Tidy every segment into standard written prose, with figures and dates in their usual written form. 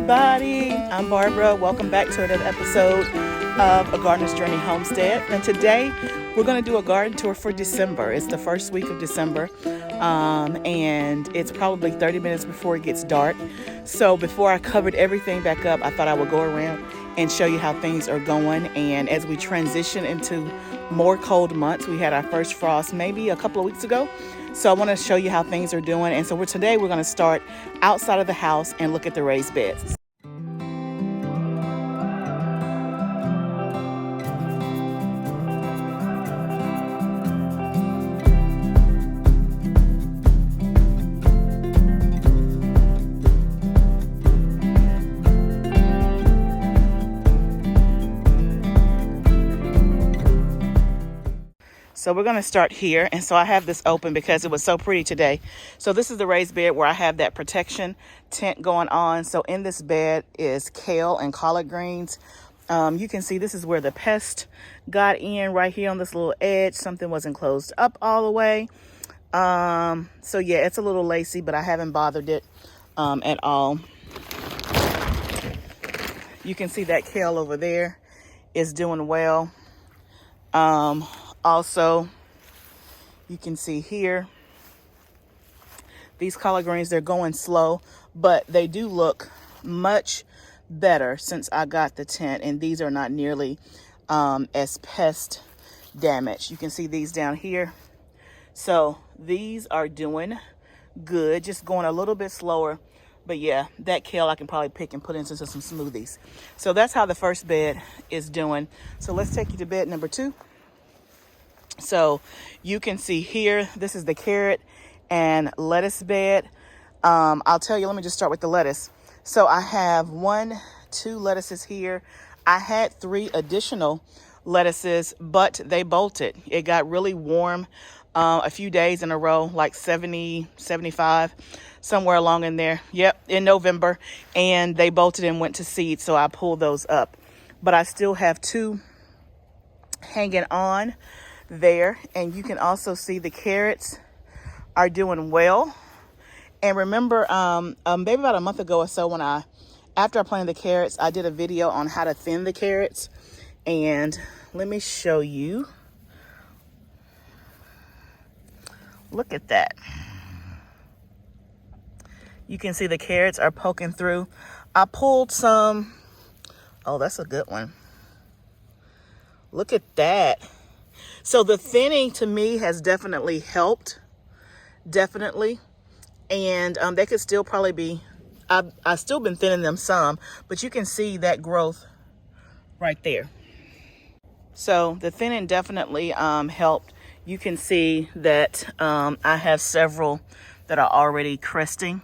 everybody. I'm Barbara. Welcome back to another episode of A Gardener's Journey Homestead. And today we're going to do a garden tour for December. It's the first week of December, and it's probably 30 minutes before it gets dark. So before I covered everything back up, I thought I would go around and show you how things are going. And as we transition into more cold months, we had our first frost maybe a couple of weeks ago. So I want to show you how things are doing. And so today we're going to start outside of the house and look at the raised beds. So we're going to start here. And so I have this open because it was so pretty today. So this is the raised bed where I have that protection tent going on. So in this bed is kale and collard greens. You can see this is where the pest got in right here on this little edge. Something wasn't closed up all the way. So yeah, it's a little lacy, but I haven't bothered it at all. You can see that kale over there is doing well. Also, you can see here, these collard greens, they're going slow, but they do look much better since I got the tent, and these are not nearly as pest damaged. You can see these down here. So these are doing good, just going a little bit slower. But yeah, that kale I can probably pick and put into some smoothies. So that's how the first bed is doing. So let's take you to bed number 2. So you can see here, this is the carrot and lettuce bed. I'll tell you, let me just start with the lettuce. So I have 2 lettuces here. I had 3 additional lettuces, but they bolted. It got really warm a few days in a row, like 70, 75, somewhere along in there. Yep, in November. And they bolted and went to seed, so I pulled those up. But I still have 2 hanging on there, and you can also see the carrots are doing well. And remember, maybe about a month ago or so, after I planted the carrots, I did a video on how to thin the carrots, and let me show you. Look at that. You can see the carrots are poking through. I pulled some. Oh, that's a good one. Look at that. So the thinning to me has definitely helped, definitely. And they could still probably be, I've still been thinning them some, but you can see that growth right there. So the thinning definitely helped. You can see that I have several that are already cresting.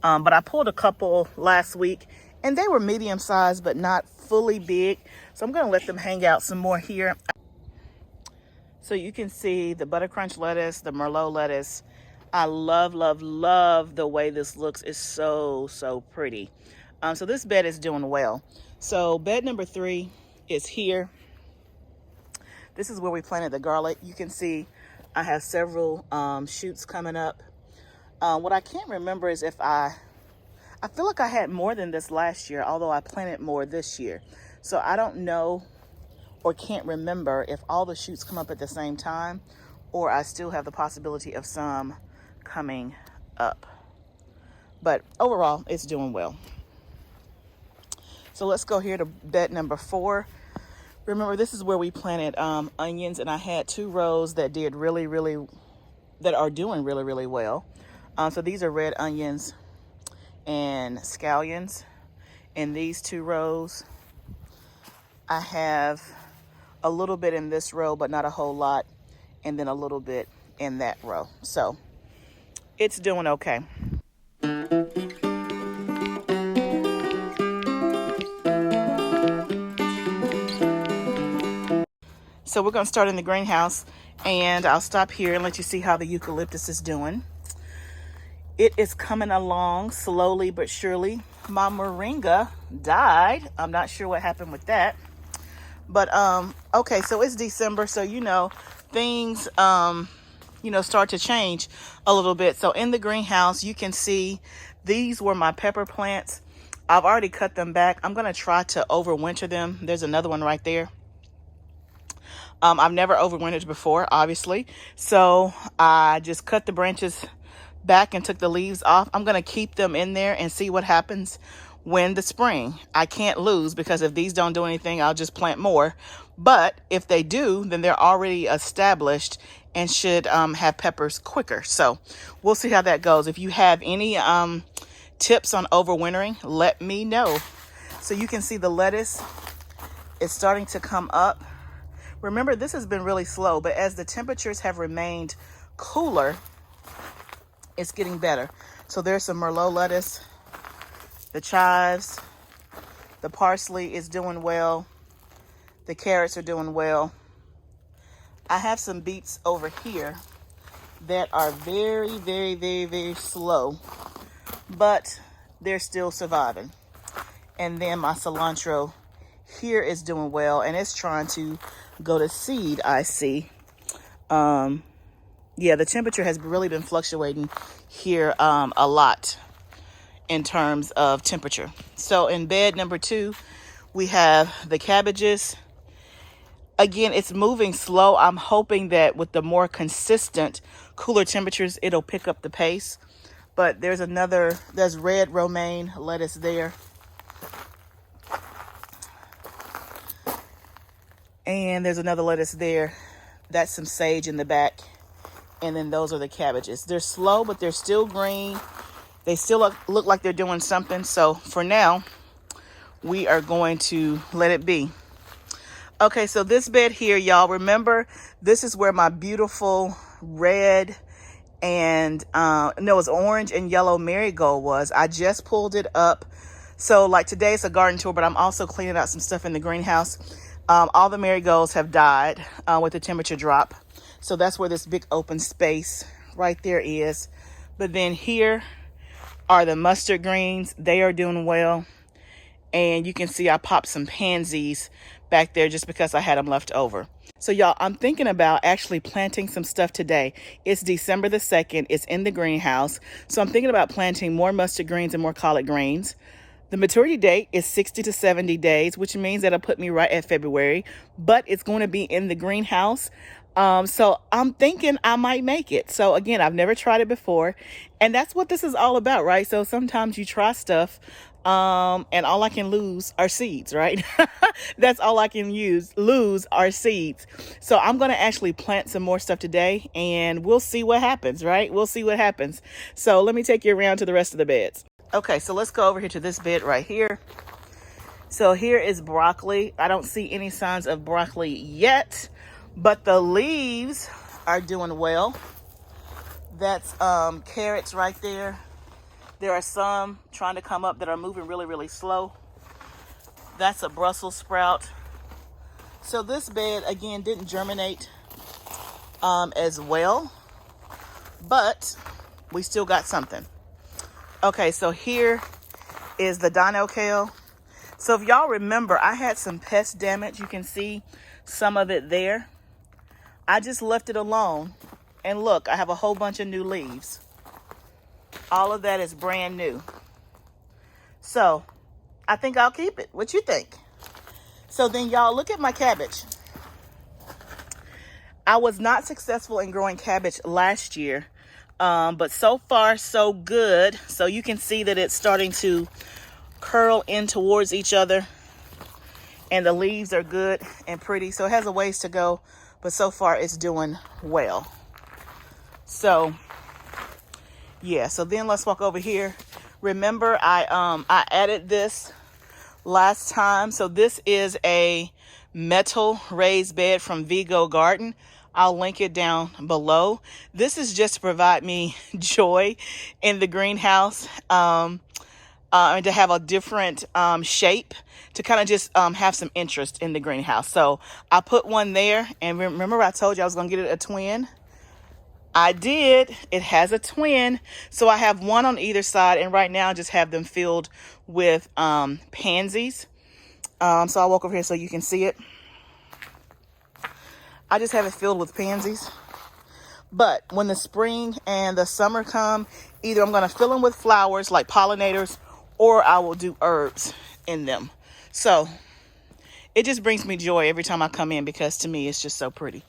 But I pulled a couple last week and they were medium sized, but not fully big. So I'm gonna let them hang out some more here. So you can see the butter crunch lettuce, the Merlot lettuce. I love, love, love the way this looks. It's so, so pretty. So this bed is doing well. So bed number 3 is here. This is where we planted the garlic. You can see I have several shoots coming up. What I can't remember is if I feel like I had more than this last year, although I planted more this year. So I don't know or can't remember if all the shoots come up at the same time, or I still have the possibility of some coming up. But overall, it's doing well. So let's go here to bed number 4. Remember, this is where we planted onions, and I had 2 rows that did that are doing really, really well. So these are red onions and scallions. In these 2 rows, I have a little bit in this row, but not a whole lot, and then a little bit in that row. So it's doing okay. So we're going to start in the greenhouse, and I'll stop here and let you see how the eucalyptus is doing. It is coming along slowly but surely. My moringa died. I'm not sure what happened with that. But okay, so it's December, so things start to change a little bit. So in the greenhouse, you can see these were my pepper plants. I've already cut them back. I'm going to try to overwinter them. There's another one right there. I've never overwintered before, obviously. So I just cut the branches back and took the leaves off. I'm going to keep them in there and see what happens when the spring. I can't lose, because if these don't do anything, I'll just plant more. But if they do, then they're already established and should have peppers quicker. So we'll see how that goes. If you have any tips on overwintering, let me know. So you can see the lettuce is starting to come up. Remember, this has been really slow, but as the temperatures have remained cooler, it's getting better. So there's some Merlot lettuce, the chives, the parsley is doing well, the carrots are doing well. I have some beets over here that are very, very, very, very slow, but they're still surviving. And then my cilantro here is doing well, and it's trying to go to seed, I see. Yeah, the temperature has really been fluctuating here a lot in terms of temperature. So in bed number 2, we have the cabbages. Again, it's moving slow. I'm hoping that with the more consistent cooler temperatures, it'll pick up the pace. But there's red romaine lettuce there. And there's another lettuce there. That's some sage in the back. And then those are the cabbages. They're slow, but they're still green. They still look like they're doing something. So for now, we are going to let it be. Okay, so this bed here, y'all, remember, this is where my beautiful red and, no, it's orange and yellow marigold was. I just pulled it up. So like today it's a garden tour, but I'm also cleaning out some stuff in the greenhouse. All the marigolds have died with the temperature drop. So that's where this big open space right there is. But then here are the mustard greens. They are doing well. And you can see I popped some pansies back there just because I had them left over. So y'all, I'm thinking about actually planting some stuff today. It's December the 2nd. It's in the greenhouse. So I'm thinking about planting more mustard greens and more collard greens. The maturity date is 60 to 70 days, which means that'll put me right at February, but it's going to be in the greenhouse. So I'm thinking I might make it. So again, I've never tried it before, and that's what this is all about, right? So sometimes you try stuff, and all I can lose are seeds, right? That's all I can lose are seeds. So I'm going to actually plant some more stuff today, and we'll see what happens, right? We'll see what happens. So let me take you around to the rest of the beds. Okay, so let's go over here to this bed right here. So here is broccoli. I don't see any signs of broccoli yet, but the leaves are doing well. That's carrots right there. There are some trying to come up that are moving really, really slow. That's a Brussels sprout. So this bed, again, didn't germinate as well, but we still got something. Okay, so here is the dino kale. So if y'all remember, I had some pest damage. You can see some of it there. I just left it alone. And look, I have a whole bunch of new leaves. All of that is brand new. So I think I'll keep it. What you think? So then y'all, look at my cabbage. I was not successful in growing cabbage last year. But so far, so good. So you can see that it's starting to curl in towards each other. And the leaves are good and pretty. So it has a ways to go. But so far, it's doing well. So, yeah. So then let's walk over here. Remember, I added this last time. So this is a metal raised bed from Vigo Garden. I'll link it down below. This is just to provide me joy in the greenhouse, and to have a different shape, to kind of just have some interest in the greenhouse. So I put one there, and remember I told you I was going to get it a twin? I did. It has a twin. So I have one on either side, and right now I just have them filled with pansies. So I'll walk over here so you can see it. I just have it filled with pansies. But when the spring and the summer come, either I'm going to fill them with flowers like pollinators, or I will do herbs in them. So it just brings me joy every time I come in, because to me, it's just so pretty.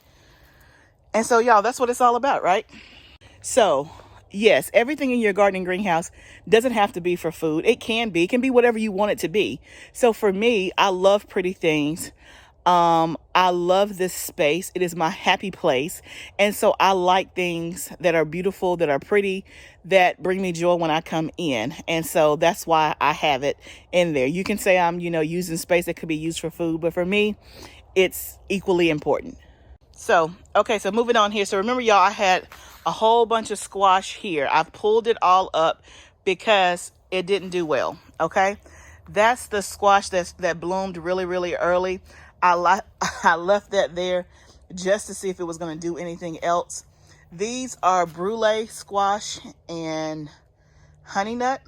And so, y'all, that's what it's all about, right? So, yes, everything in your gardening greenhouse doesn't have to be for food. It can be. It can be whatever you want it to be. So for me, I love pretty things. I love this space. It is my happy place. And so I like things that are beautiful, that are pretty, that bring me joy when I come in. And so that's why I have it in there. You can say I'm, using space that could be used for food, but for me, it's equally important. So, okay, so moving on here. So remember, y'all, I had a whole bunch of squash here. I've pulled it all up because it didn't do well. Okay. That's the squash that bloomed really, really early. I left that there just to see if it was going to do anything else. These are brulee squash and honey nut.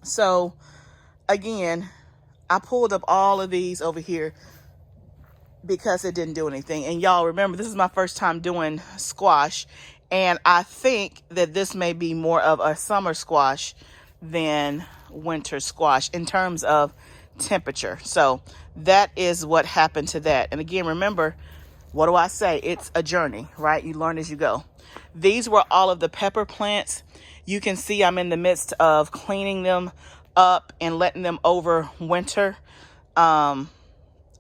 So again, I pulled up all of these over here because it didn't do anything. And y'all remember, this is my first time doing squash, and I think that this may be more of a summer squash than winter squash in terms of temperature. So that is what happened to that. And again, remember, what do I say? It's a journey, right? You learn as you go. These were all of the pepper plants. You can see I'm in the midst of cleaning them up and letting them over winter. I'm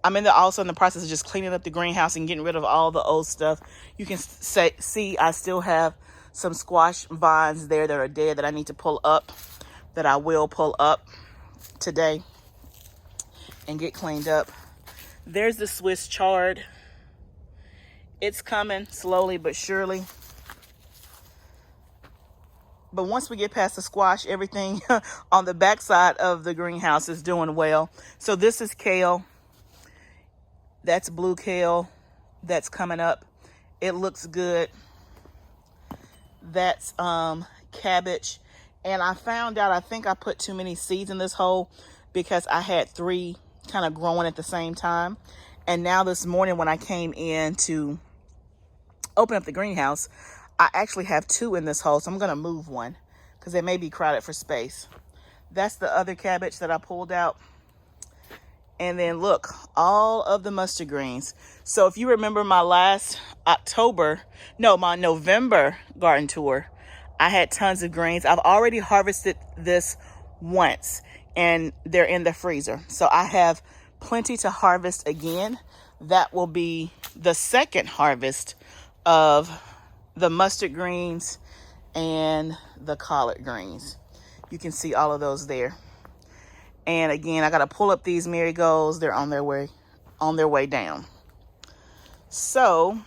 also in the process of just cleaning up the greenhouse and getting rid of all the old stuff. You can see I still have some squash vines there that are dead that I need to pull up, that I will pull up today and get cleaned up. There's the Swiss chard. It's coming slowly but surely. But once we get past the squash, everything on the backside of the greenhouse is doing well. So this is kale. That's blue kale. That's coming up. It looks good. That's cabbage. And I found out, I think I put too many seeds in this hole because I had 3 kind of growing at the same time. And now this morning when I came in to open up the greenhouse, I actually have 2 in this hole. So I'm going to move one because it may be crowded for space. That's the other cabbage that I pulled out. And then look, all of the mustard greens. So if you remember my my November garden tour, I had tons of greens. I've already harvested this once and they're in the freezer. So I have plenty to harvest again. That will be the second harvest of the mustard greens and the collard greens. You can see all of those there. And again, I got to pull up these marigolds. They're on their way down. So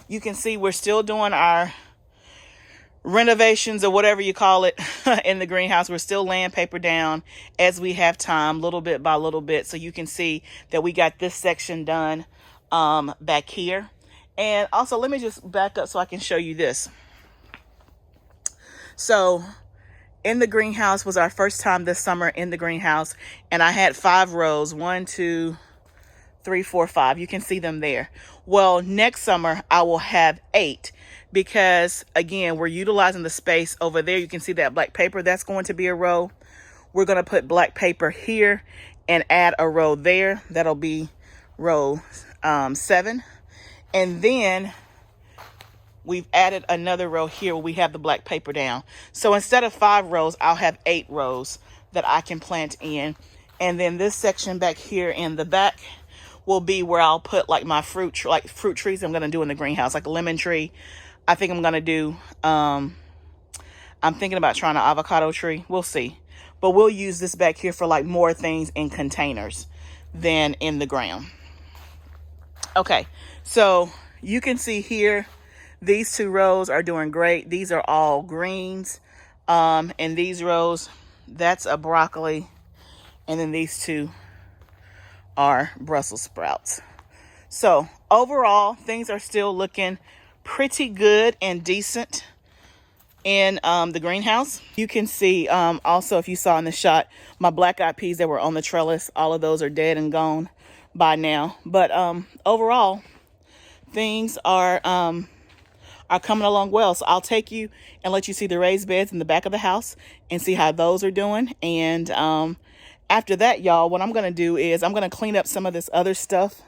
you can see we're still doing our renovations or whatever you call it in the greenhouse. We're still laying paper down as we have time, little bit by little bit. So you can see that we got this section done back here. And also, let me just back up so I can show you this. So in the greenhouse was our first time this summer in the greenhouse. And I had 5 rows, 1, 2, 3, 4, 5. You can see them there. Well, next summer I will have 8 because again, we're utilizing the space over there. You can see that black paper, that's going to be a row. We're going to put black paper here and add a row there. That'll be row 7. And then we've added another row here where we have the black paper down. So instead of 5 rows, I'll have 8 rows that I can plant in. And then this section back here in the back will be where I'll put like my fruit trees I'm going to do in the greenhouse, like a lemon tree. I think I'm going to do, I'm thinking about trying an avocado tree. We'll see. But we'll use this back here for like more things in containers than in the ground. Okay, so you can see here, these 2 rows are doing great. These are all greens. And these rows, that's a broccoli. And then these 2 are Brussels sprouts. So overall, things are still looking pretty good and decent in the greenhouse. You can see also, if you saw in the shot, my black-eyed peas that were on the trellis, all of those are dead and gone by now. But overall, things are are coming along well. So I'll take you and let you see the raised beds in the back of the house and see how those are doing. And after that, y'all, what I'm going to do is I'm going to clean up some of this other stuff.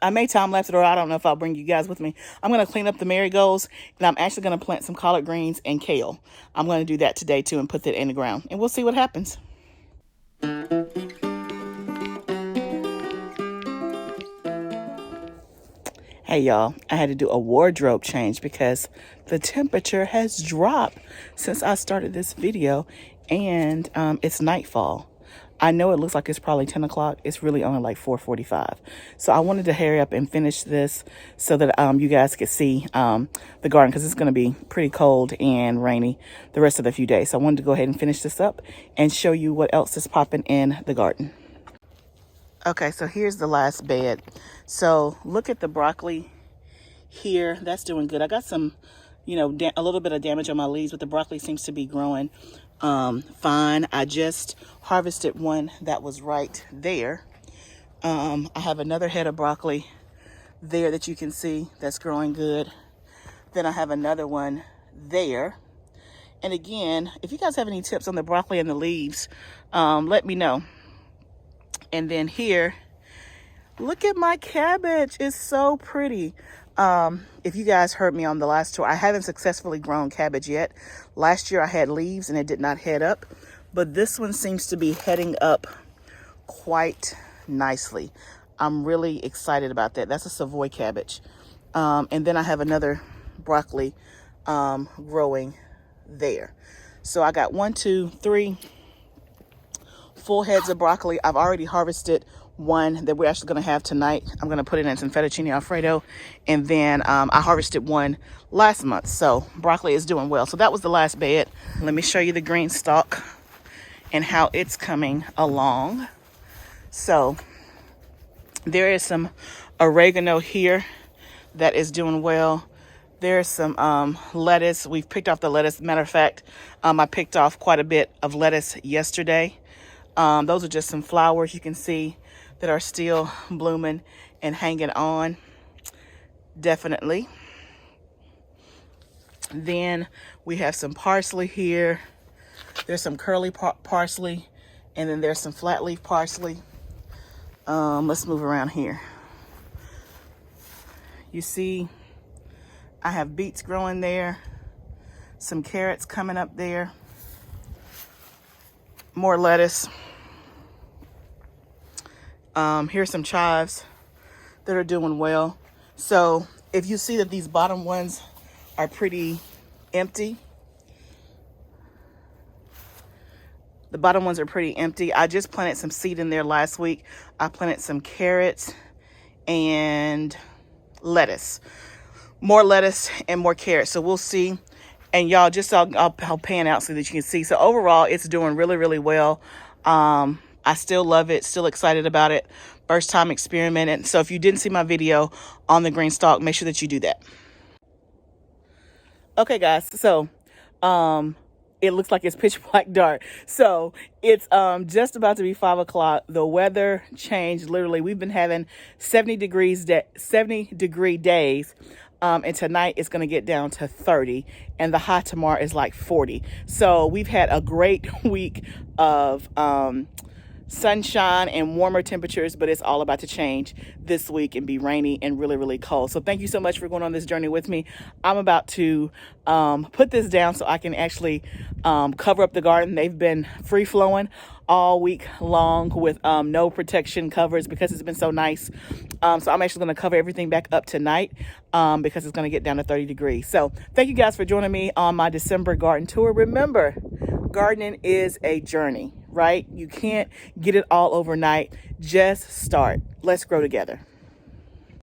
I may time lapse it, or I don't know if I'll bring you guys with me. I'm going to clean up the marigolds, and I'm actually going to plant some collard greens and kale. I'm going to do that today too and put that in the ground, and we'll see what happens. Hey y'all, I had to do a wardrobe change because the temperature has dropped since I started this video, and it's nightfall. I know it looks like it's probably 10 o'clock. It's really only like 4:45. So I wanted to hurry up and finish this so that you guys could see the garden, because it's going to be pretty cold and rainy the rest of the few days. So I wanted to go ahead and finish this up and show you what else is popping in the garden. Okay, so here's the last bed. So look at the broccoli here. That's doing good. I got some, a little bit of damage on my leaves, but the broccoli seems to be growing fine. I just harvested one that was right there. I have another head of broccoli there that you can see that's growing good. Then I have another one there. And again, if you guys have any tips on the broccoli and the leaves, let me know. And then here, look at my cabbage. It's so pretty. If you guys heard me on the last tour, I haven't successfully grown cabbage yet. Last year I had leaves and it did not head up, but this one seems to be heading up quite nicely. I'm really excited about that. That's a Savoy cabbage. And then I have another broccoli growing there. So I got 1, 2, 3 full heads of broccoli. I've already harvested one that we're actually going to have tonight. I'm going to put it in some fettuccine alfredo. And then I harvested one last month. So broccoli is doing well. So that was the last bed. Let me show you the green stalk and how it's coming along. So there is some oregano here that is doing well. There's some lettuce. We've picked off the lettuce. Matter of fact, I picked off quite a bit of lettuce yesterday. Those are just some flowers you can see that are still blooming and hanging on. Definitely. Then we have some parsley here. There's some curly parsley, and then there's some flat leaf parsley. Let's move around here. You see, I have beets growing there, some carrots coming up there, more lettuce. Here's some chives that are doing well. So if you see that these bottom ones are pretty empty, the bottom ones are pretty empty. I just planted some seed in there last week. I planted some carrots and lettuce, more lettuce and more carrots. So we'll see. And y'all, just I'll pan out so that you can see. So overall, it's doing really, really well. I still love it, still excited about it. First time experimenting. So if you didn't see my video on the green stalk, make sure that you do that. Okay, guys, so it looks like it's pitch black dark. So it's just about to be 5 o'clock. The weather changed literally. We've been having 70 degree days. And tonight it's going to get down to 30, and the high tomorrow is like 40. So we've had a great week of sunshine and warmer temperatures, but it's all about to change this week and be rainy and really, really cold. So thank you so much for going on this journey with me. I'm about to put this down so I can actually cover up the garden. They've been free flowing all week long with no protection covers because it's been so nice. So I'm actually going to cover everything back up tonight because it's going to get down to 30 degrees. So thank you guys for joining me on my December garden tour. Remember, gardening is a journey, right? You can't get it all overnight. Just start. Let's grow together.